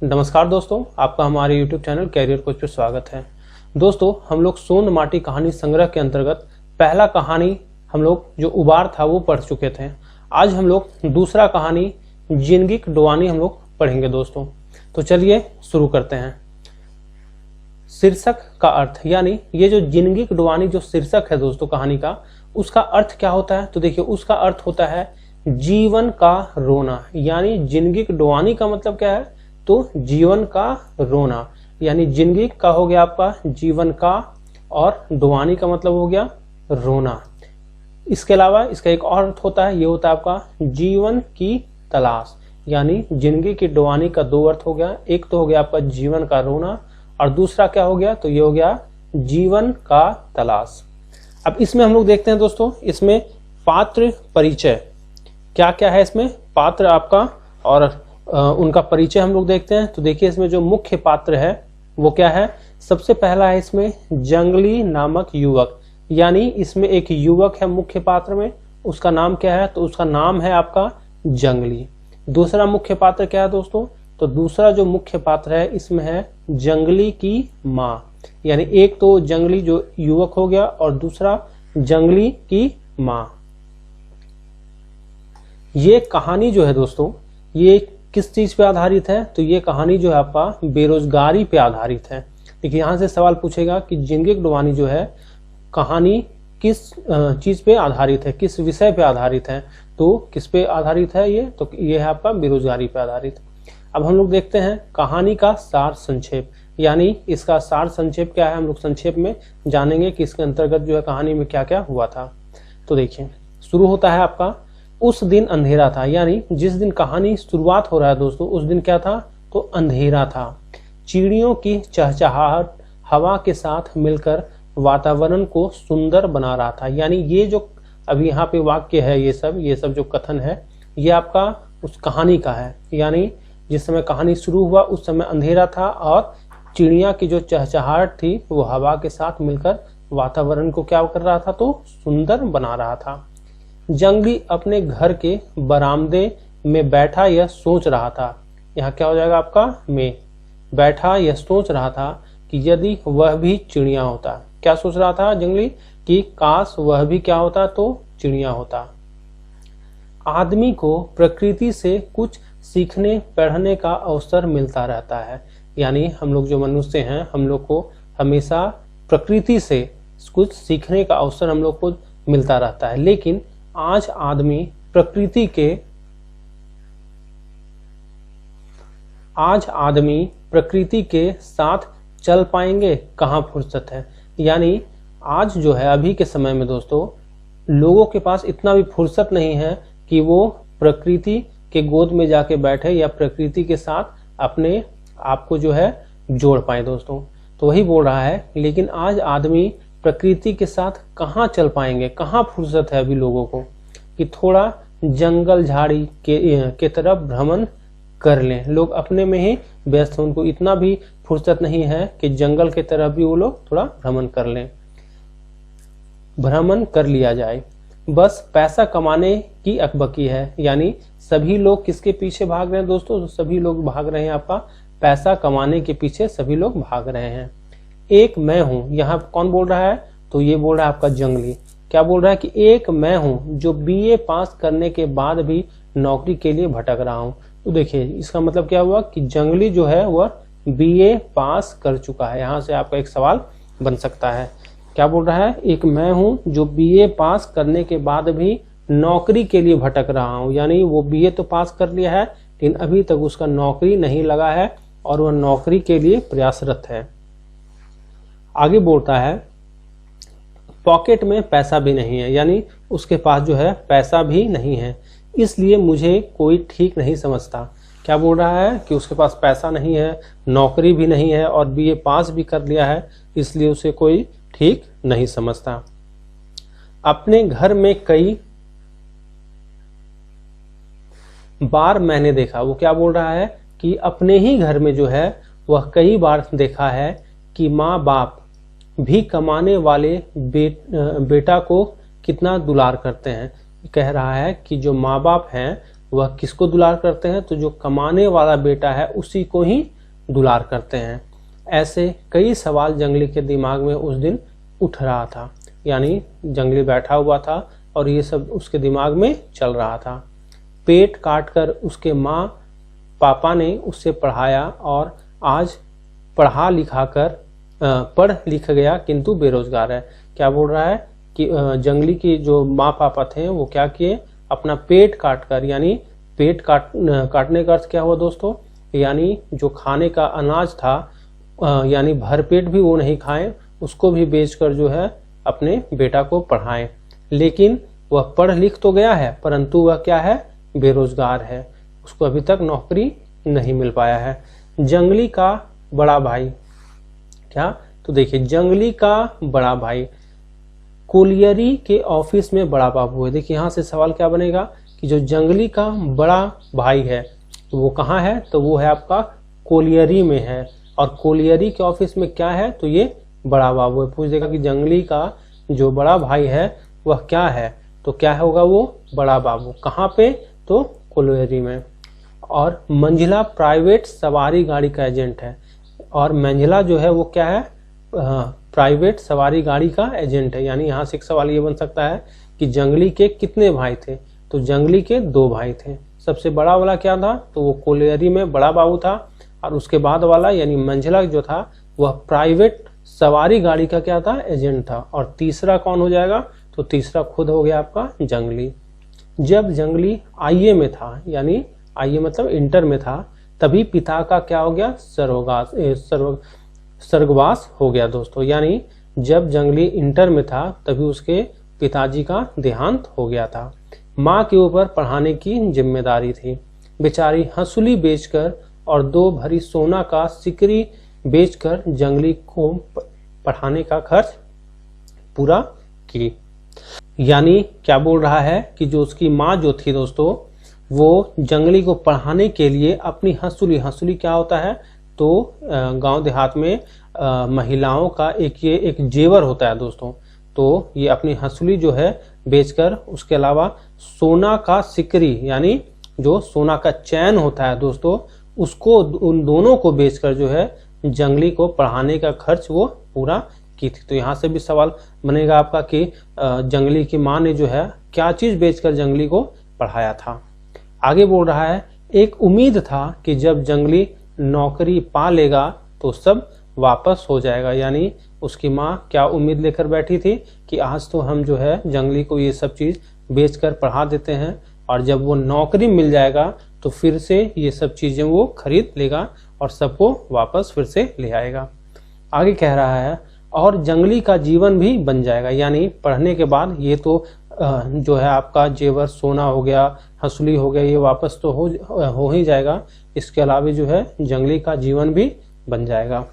नमस्कार दोस्तों, आपका हमारे YouTube चैनल कैरियर कोच पर स्वागत है। दोस्तों, हम लोग सोन माटी कहानी संग्रह के अंतर्गत पहला कहानी हम लोग जो उबार था वो पढ़ चुके थे। आज हम लोग दूसरा कहानी जिंदगी डोवानी हम लोग पढ़ेंगे दोस्तों। तो चलिए शुरू करते हैं। शीर्षक का अर्थ, यानी ये जो जिंदगी डोवानी जो शीर्षक है दोस्तों कहानी का, उसका अर्थ क्या होता है? तो देखिए, उसका अर्थ होता है जीवन का रोना। यानी जिंदगी डोवानी का मतलब क्या है? तो जीवन का रोना। यानी जिंदगी का हो गया आपका जीवन का, और डोवानी का मतलब हो गया रोना। इसके अलावा इसका एक और अर्थ होता है, ये होता है आपका जीवन की तलाश। यानी जिंदगी की डोवानी का दो अर्थ हो गया, एक तो हो गया आपका जीवन का रोना, और दूसरा क्या हो गया? तो ये हो गया जीवन का तलाश। अब इसमें हम लोग देखते हैं दोस्तों, इसमें पात्र परिचय क्या क्या है। इसमें पात्र आपका और उनका परिचय हम लोग देखते हैं। तो देखिए, इसमें जो मुख्य पात्र है वो क्या है? सबसे पहला है इसमें जंगली नामक युवक। यानी इसमें एक युवक है मुख्य पात्र में, उसका नाम क्या है? तो उसका नाम है आपका जंगली। दूसरा मुख्य पात्र क्या है दोस्तों? तो दूसरा जो मुख्य पात्र है इसमें है जंगली की माँ। यानी एक तो जंगली जो युवक हो गया और दूसरा जंगली की माँ। ये कहानी जो है दोस्तों, ये किस चीज पे आधारित है? तो ये कहानी जो है आपका बेरोजगारी पे आधारित है। देखिए, यहां से सवाल पूछेगा कि जिंदगी डोवानी जो है कहानी किस चीज पे आधारित है, किस विषय पे आधारित है। तो किस पे आधारित है ये? तो ये है आपका बेरोजगारी पे आधारित। अब हम लोग देखते हैं कहानी का सार संक्षेप। यानी इसका सार संक्षेप क्या है, हम लोग संक्षेप में जानेंगे कि इसके अंतर्गत जो है कहानी में क्या क्या हुआ था। तो देखिए, शुरू होता है आपका, उस दिन अंधेरा था। यानी जिस दिन कहानी शुरुआत हो रहा है दोस्तों, उस दिन क्या था? तो अंधेरा था। चिड़ियों की चहचहाहट हवा के साथ मिलकर वातावरण को सुंदर बना रहा था। यानी ये जो अभी यहाँ पे वाक्य है, ये सब जो कथन है, ये आपका उस कहानी का है। यानी जिस समय कहानी शुरू हुआ उस समय अंधेरा था और चिड़िया की जो चहचहाहट थी वो हवा के साथ मिलकर वातावरण को क्या कर रहा था? तो सुंदर बना रहा था। जंगली अपने घर के बरामदे में बैठा यह सोच रहा था। यहाँ क्या हो जाएगा आपका? में बैठा यह सोच रहा था कि यदि वह भी चिड़िया होता। क्या सोच रहा था जंगली? कि काश वह भी क्या होता? तो चिड़िया होता। आदमी को प्रकृति से कुछ सीखने पढ़ने का अवसर मिलता रहता है। यानी हम लोग जो मनुष्य हैं, हम लोग को हमेशा प्रकृति से कुछ सीखने का अवसर हम लोग को मिलता रहता है। लेकिन आज आदमी प्रकृति के साथ चल पाएंगे? कहाँ फुर्सत है। यानी आज जो है अभी के समय में दोस्तों, लोगों के पास इतना भी फुर्सत नहीं है कि वो प्रकृति के गोद में जाके बैठे या प्रकृति के साथ अपने आप को जो है जोड़ पाए दोस्तों। तो वही बोल रहा है, लेकिन आज आदमी प्रकृति के साथ कहाँ चल पाएंगे, कहाँ फुर्सत है अभी लोगों को कि थोड़ा जंगल झाड़ी के तरफ भ्रमण कर लें। लोग अपने में ही व्यस्त हैं, उनको इतना भी फुर्सत नहीं है कि जंगल के तरफ भी वो लोग थोड़ा भ्रमण कर लें, भ्रमण कर लिया जाए। बस पैसा कमाने की अकबकी है। यानी सभी लोग किसके पीछे भाग रहे हैं दोस्तों? तो सभी लोग भाग रहे हैं आपका पैसा कमाने के पीछे, सभी लोग भाग रहे हैं। एक मैं हूं, यहाँ कौन बोल रहा है? तो ये बोल रहा है आपका जंगली। क्या बोल रहा है? कि एक मैं हूं जो बीए पास करने के बाद भी नौकरी के लिए भटक रहा हूं। तो देखिए, इसका मतलब क्या हुआ कि जंगली जो है वह बीए पास कर चुका है। यहाँ से आपका एक सवाल बन सकता है। क्या बोल रहा है? एक मैं हूं जो बीए पास करने के बाद भी नौकरी के लिए भटक रहा हूं। यानी वो बीए तो पास कर लिया है, लेकिन अभी तक उसका नौकरी नहीं लगा है और वह नौकरी के लिए प्रयासरत है। आगे बोलता है, पॉकेट में पैसा भी नहीं है। यानी उसके पास जो है पैसा भी नहीं है, इसलिए मुझे कोई ठीक नहीं समझता। क्या बोल रहा है? कि उसके पास पैसा नहीं है, नौकरी भी नहीं है और बीए पास भी कर लिया है, इसलिए उसे कोई ठीक नहीं समझता। अपने घर में कई बार मैंने देखा। वो क्या बोल रहा है? कि अपने ही घर में जो है वह कई बार देखा है कि माँ बाप भी कमाने वाले बेटा को कितना दुलार करते हैं। कह रहा है कि जो माँ बाप हैं वह किसको दुलार करते हैं, तो जो कमाने वाला बेटा है उसी को ही दुलार करते हैं। ऐसे कई सवाल जंगली के दिमाग में उस दिन उठ रहा था, यानी जंगली बैठा हुआ था और ये सब उसके दिमाग में चल रहा था। पेट काट कर उसके माँ पापा ने उससे पढ़ाया और आज पढ़ लिख गया किंतु बेरोजगार है। क्या बोल रहा है कि जंगली की जो माँ पापा थे वो क्या किए, अपना पेट काट कर, यानी पेट काटने का अर्थ क्या हुआ दोस्तों, यानी जो खाने का अनाज था यानी भरपेट भी वो नहीं खाएं, उसको भी बेचकर जो है अपने बेटा को पढ़ाएं। लेकिन वह पढ़ लिख तो गया है परंतु वह क्या है, बेरोजगार है, उसको अभी तक नौकरी नहीं मिल पाया है। जंगली का बड़ा भाई क्या, तो देखिए जंगली का बड़ा भाई कोलियरी के ऑफिस में बड़ा बाबू है। देखिए यहाँ से सवाल क्या बनेगा कि जो जंगली का बड़ा भाई है तो वो कहाँ है, तो वो है आपका कोलियरी में है, और कोलियरी के ऑफिस में क्या है, तो ये बड़ा बाबू है। पूछ देगा कि जंगली का जो बड़ा भाई है वह क्या है, तो क्या होगा वो बड़ा बाबू। कहाँ पे, तो कोलियरी में। और मंझला प्राइवेट सवारी गाड़ी का एजेंट है, और मंझला जो है वो क्या है, प्राइवेट सवारी गाड़ी का एजेंट है। यानी यहाँ से एक सवाल ये बन सकता है कि जंगली के कितने भाई थे, तो जंगली के 2 भाई थे। सबसे बड़ा वाला क्या था, तो वो कोलियरी में बड़ा बाबू था, और उसके बाद वाला यानी मंझला जो था वह प्राइवेट सवारी गाड़ी का क्या था, एजेंट था। और तीसरा कौन हो जाएगा, तो तीसरा खुद हो गया आपका जंगली। जब जंगली आईए में था, यानी आईए मतलब इंटर में था, तभी पिता का क्या हो गया, स्वर्गवास हो गया दोस्तों। यानी जब जंगली इंटर में था तभी उसके पिताजी का देहांत हो गया था। माँ के ऊपर पढ़ाने की जिम्मेदारी थी। बेचारी हंसुली बेचकर और 2 भरी सोना का सिकरी बेचकर जंगली को पढ़ाने का खर्च पूरा की। यानी क्या बोल रहा है कि जो उसकी माँ जो थी दोस्तों, वो जंगली को पढ़ाने के लिए अपनी हंसुली क्या होता है, तो गांव देहात में महिलाओं का एक जेवर होता है दोस्तों। तो ये अपनी हंसुली जो है बेचकर, उसके अलावा सोना का सिकरी यानी जो सोना का चैन होता है दोस्तों, उसको उन दोनों को बेचकर जो है जंगली को पढ़ाने का खर्च वो पूरा की थी। तो यहाँ से भी सवाल बनेगा आपका कि जंगली की माँ ने जो है क्या चीज बेचकर जंगली को पढ़ाया था। आगे बोल रहा है, एक उम्मीद था कि जब जंगली नौकरी पा लेगा तो सब वापस हो जाएगा। यानी उसकी माँ क्या उम्मीद लेकर बैठी थी कि आज तो हम जो है जंगली को ये सब चीज बेचकर पढ़ा देते हैं, और जब वो नौकरी मिल जाएगा तो फिर से ये सब चीजें वो खरीद लेगा और सबको वापस फिर से ले आएगा। आगे कह रहा है, और जंगली का जीवन भी बन जाएगा। यानी पढ़ने के बाद ये तो जो है आपका जेवर सोना हो गया, हंसुली हो गया, ये वापस तो हो ही जाएगा। इसके अलावा जो है जंगली का जीवन भी बन जाएगा।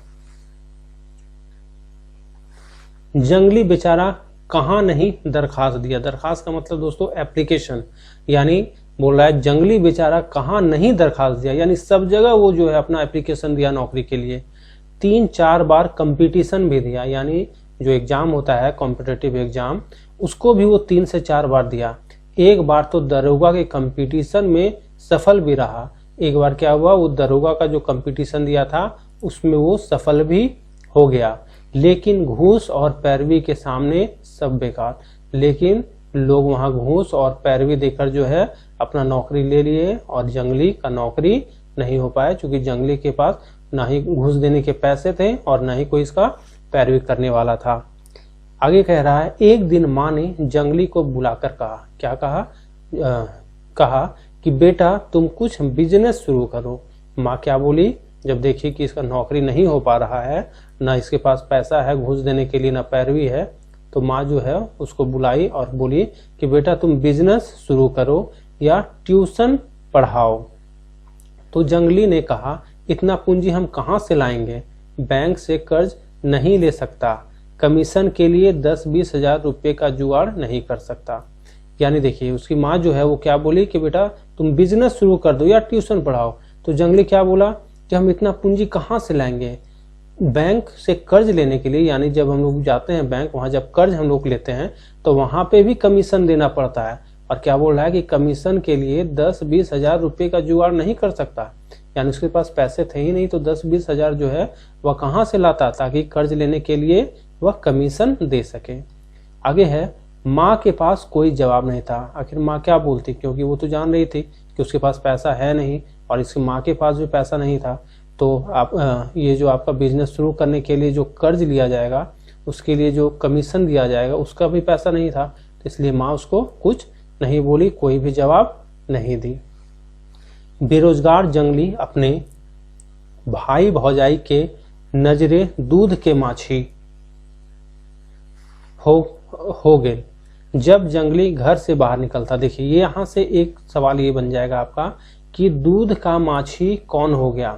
जंगली बेचारा कहाँ नहीं दरखास्त दिया। दरखास्त का मतलब दोस्तों एप्लीकेशन, यानी बोल रहा है जंगली बेचारा कहाँ नहीं दरखास्त दिया, यानी सब जगह वो जो है अपना एप्लीकेशन दिया नौकरी के लिए। 3-4 बार कंपटीशन भी दिया, यानी जो एग्जाम होता है कॉम्पिटिटिव एग्जाम, उसको भी वो 3 से 4 बार दिया। एक बार तो दरोगा के कंपटीशन में सफल भी रहा। एक बार क्या हुआ, वो दरोगा का जो कंपटीशन दिया था उसमें वो सफल भी हो गया, लेकिन घूस और पैरवी के सामने सब बेकार। लेकिन लोग वहां घूस और पैरवी देकर जो है अपना नौकरी ले लिए, और जंगली का नौकरी नहीं हो पाया, क्योंकि जंगली के पास ना ही घूस देने के पैसे थे और ना ही कोई इसका पैरवी करने वाला था। आगे कह रहा है, एक दिन माँ ने जंगली को बुलाकर कहा, क्या कहा, कहा कि बेटा तुम कुछ बिजनेस शुरू करो। माँ क्या बोली, जब देखी कि इसका नौकरी नहीं हो पा रहा है, ना इसके पास पैसा है घूस देने के लिए, ना पैरवी है, तो माँ जो है उसको बुलाई और बोली कि बेटा तुम बिजनेस शुरू करो या ट्यूशन पढ़ाओ। तो जंगली ने कहा, इतना पूंजी हम कहाँ से लाएंगे, बैंक से कर्ज नहीं ले सकता, कमीशन के लिए 10-20 हजार रुपये का जुगाड़ नहीं कर सकता। यानी देखिए उसकी माँ जो है वो क्या बोली कि बेटा तुम बिजनेस शुरू कर दो या ट्यूशन पढ़ाओ। तो जंगली क्या बोला कि हम इतना पूंजी कहाँ से लाएंगे, बैंक से कर्ज लेने के लिए, यानी जब हम लोग जाते हैं बैंक, वहां जब कर्ज हम लोग लेते हैं तो वहां पे भी कमीशन देना पड़ता है, और क्या बोल रहा है कि कमीशन के लिए 10-20 हजार रुपये का जुगाड़ नहीं कर सकता, यानी उसके पास पैसे थे ही नहीं, तो 10-20 हजार जो है वह कहाँ से लाता ताकि कर्ज लेने के लिए वह कमीशन दे सके। आगे है, माँ के पास कोई जवाब नहीं था। आखिर माँ क्या बोलती, क्योंकि वो तो जान रही थी कि उसके पास पैसा है नहीं और इसकी माँ के पास भी पैसा नहीं था। तो आप ये जो आपका बिजनेस शुरू करने के लिए जो कर्ज लिया जाएगा, उसके लिए जो कमीशन दिया जाएगा, उसका भी पैसा नहीं था, तो इसलिए माँ उसको कुछ नहीं बोली, कोई भी जवाब नहीं दी। बेरोजगार जंगली अपने भाई भौजाई के नजरे दूध के माछी हो गए जब जंगली घर से बाहर निकलता। देखिए ये यहाँ से एक सवाल ये बन जाएगा आपका कि दूध का माछी कौन हो गया।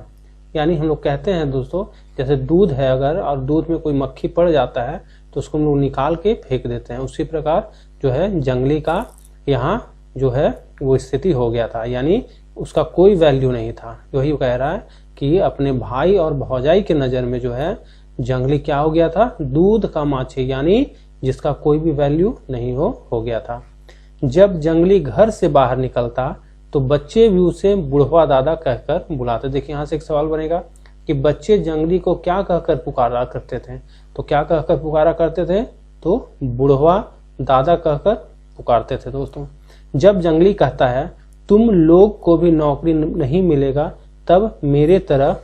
यानी हम लोग कहते हैं दोस्तों, जैसे दूध है अगर और दूध में कोई मक्खी पड़ जाता है तो उसको हम लोग निकाल के फेंक देते हैं, उसी प्रकार जो है जंगली का यहाँ जो है वो स्थिति हो गया था, यानी उसका कोई वैल्यू नहीं था। वही कह रहा है कि अपने भाई और भौजाई के नज़र में जो है जंगली क्या हो गया था, दूध का माछी, यानी जिसका कोई भी वैल्यू नहीं हो गया था। जब जंगली घर से बाहर निकलता तो बच्चे भी उसे बुढ़वा दादा कहकर बुलाते। देखिए यहाँ से एक सवाल बनेगा कि बच्चे जंगली को क्या कहकर पुकारा करते थे, तो क्या कहकर पुकारा करते थे, तो बुढ़वा दादा कहकर पुकारते थे दोस्तों। जब जंगली कहता है तुम लोग को भी नौकरी नहीं मिलेगा तब मेरे तरह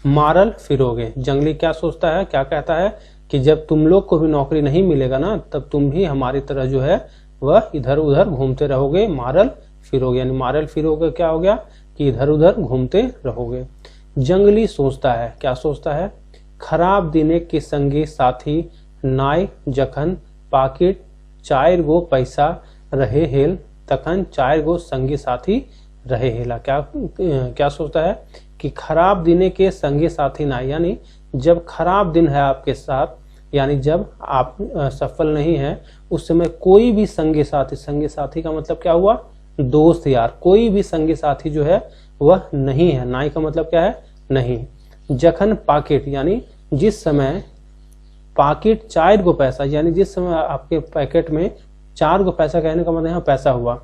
मारल फिरोगे। जंगली क्या सोचता है, क्या कहता है कि जब तुम लोग को भी नौकरी नहीं मिलेगा ना, तब तुम भी हमारी तरह जो है वह इधर उधर घूमते रहोगे, मारल फिरोगे। यानी मारल फिरोगे क्या हो गया कि इधर उधर घूमते रहोगे। जंगली सोचता है, क्या सोचता है, खराब दिने के संगी साथी नाय जखन पाकिट 4 गो पैसा रहे हेल तखन 4 गो संगी साथी रहे हेला। क्या सोचता है कि खराब दिने के संगी साथी नाय, यानी जब खराब दिन है आपके साथ, यानी जब आप सफल नहीं है उस समय कोई भी संगी साथी, संगी साथी का मतलब क्या हुआ, दोस्त यार, कोई भी संगी साथी जो है वह नहीं है। नाई का मतलब क्या है, नहीं। जखन पाकिट, यानी जिस समय पाकिट 4 गो पैसा, यानी जिस समय आपके पैकेट में 4 गो पैसा, कहने का मतलब यहाँ पैसा हुआ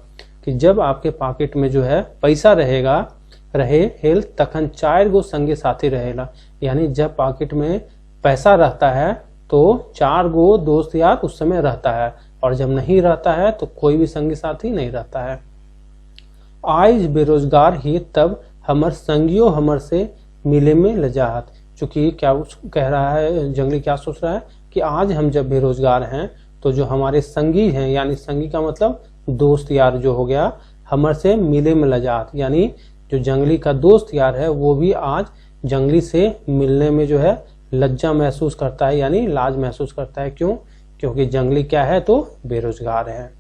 कि जब आपके पॉकेट में जो है पैसा रहेगा रहे हेल तखन 4 गो संगी साथी रहेला, यानी जब पॉकेट में पैसा रहता है तो 4 गो दोस्त यार उस समय रहता है, और जब नहीं रहता है तो कोई भी संगी साथी नहीं रहता है। आज बेरोजगार ही तब हमर संगियो हमर से मिले में लजाहत। चूंकि क्या कह रहा है जंगली, क्या सोच रहा है कि आज हम जब बेरोजगार हैं तो जो हमारे संगी हैं, यानी संगी का मतलब दोस्त यार जो हो गया, हमर से मिले में लजाहत, यानी जो जंगली का दोस्त यार है वो भी आज जंगली से मिलने में जो है लज्जा महसूस करता है, यानी लाज महसूस करता है। क्यों? क्योंकि जंगली क्या है, तो बेरोजगार है।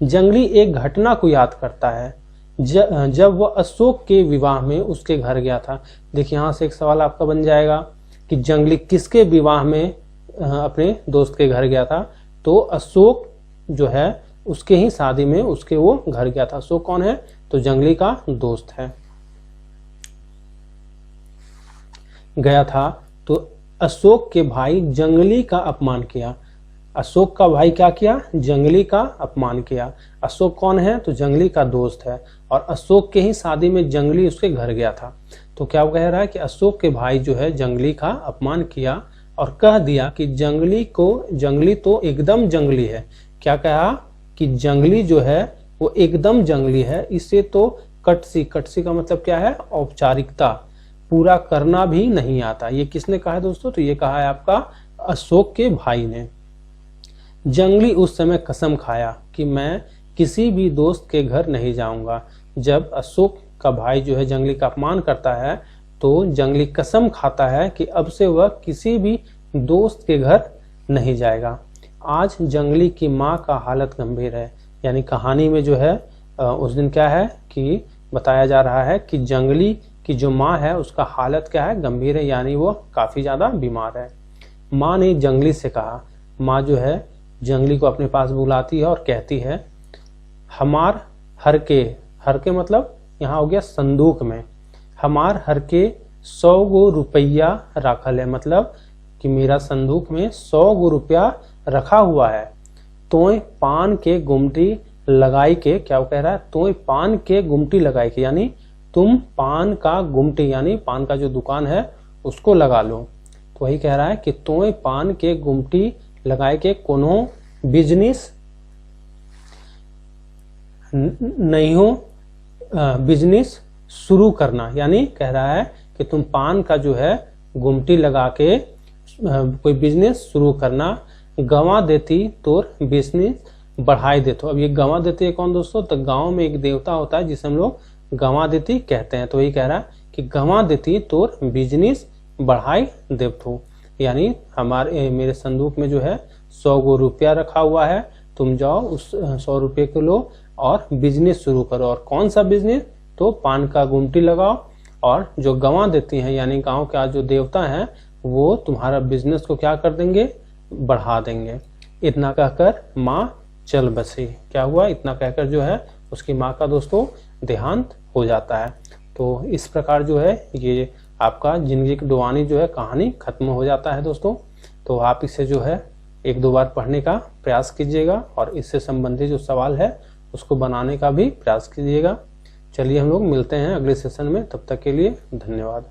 जंगली एक घटना को याद करता है जब वह अशोक के विवाह में उसके घर गया था। देखिए यहाँ से एक सवाल आपका बन जाएगा कि जंगली किसके विवाह में अपने दोस्त के घर गया था, तो अशोक जो है उसके ही शादी में उसके वो घर गया था। अशोक कौन है, तो जंगली का दोस्त है, गया था। तो अशोक के भाई जंगली का अपमान किया। अशोक का भाई क्या किया, जंगली का अपमान किया। अशोक कौन है, तो जंगली का दोस्त है, और अशोक के ही शादी में जंगली उसके घर गया था। तो क्या वो कह रहा है कि अशोक के भाई जो है जंगली का अपमान किया और कह दिया कि जंगली तो एकदम जंगली है। क्या कहा कि जंगली जो है वो एकदम जंगली है, इसे तो कटसी का मतलब क्या है, औपचारिकता पूरा करना भी नहीं आता। ये किसने कहा है दोस्तों, तो ये कहा है आपका अशोक के भाई ने। जंगली उस समय कसम खाया कि मैं किसी भी दोस्त के घर नहीं जाऊंगा। जब अशोक का भाई जो है जंगली का अपमान करता है तो जंगली कसम खाता है कि अब से वह किसी भी दोस्त के घर नहीं जाएगा। आज जंगली की माँ का हालत गंभीर है, यानी कहानी में जो है उस दिन क्या है कि बताया जा रहा है कि जंगली की जो माँ है उसका हालत क्या है, गंभीर है, यानी वो काफ़ी ज़्यादा बीमार है। माँ ने जंगली से कहा, माँ जो है जंगली को अपने पास बुलाती है और कहती है, हमार हरके मतलब यहाँ हो गया संदूक में, हमार हरके 100 गो रुपया रखल है, मतलब कि मेरा संदूक में 100 गो रुपया रखा हुआ है। तोय पान के गुमटी लगाई के, क्या कह रहा है, तोय पान के गुमटी लगाई के, यानी तुम पान का गुमटी यानी पान का जो दुकान है उसको लगा लो। तो वही कह रहा है कि तोय पान के गुमटी लगाए के कोनो बिजनेस नहीं हो, बिजनेस शुरू करना, यानी कह रहा है कि तुम पान का जो है गुमटी लगा के कोई बिजनेस शुरू करना। गंवा देती तोर बिजनेस बढ़ाई देतो। अब ये गंवा देती है कौन दोस्तों, तो गांव में एक देवता होता है जिसे हम लोग गंवा देती कहते हैं। तो वही कह रहा है कि गंवा देती तोर बिजनेस बढ़ाई देवतो, यानी हमारे मेरे संदूक में जो है 100 गो रुपया रखा हुआ है, तुम जाओ उस 100 रुपये को लो और बिजनेस शुरू करो। और कौन सा बिजनेस, तो पान का गुमटी लगाओ। और जो गंवा देती हैं यानी गांव का जो देवता है वो तुम्हारा बिजनेस को क्या कर देंगे, बढ़ा देंगे। इतना कहकर माँ चल बसी। क्या हुआ, इतना कहकर जो है उसकी माँ का दोस्तों देहांत हो जाता है। तो इस प्रकार जो है ये आपका जिंदगी की डुबानी जो है कहानी खत्म हो जाता है दोस्तों। तो आप इसे जो है 1-2 बार पढ़ने का प्रयास कीजिएगा और इससे संबंधित जो सवाल है उसको बनाने का भी प्रयास कीजिएगा। चलिए हम लोग मिलते हैं अगले सेशन में, तब तक के लिए धन्यवाद।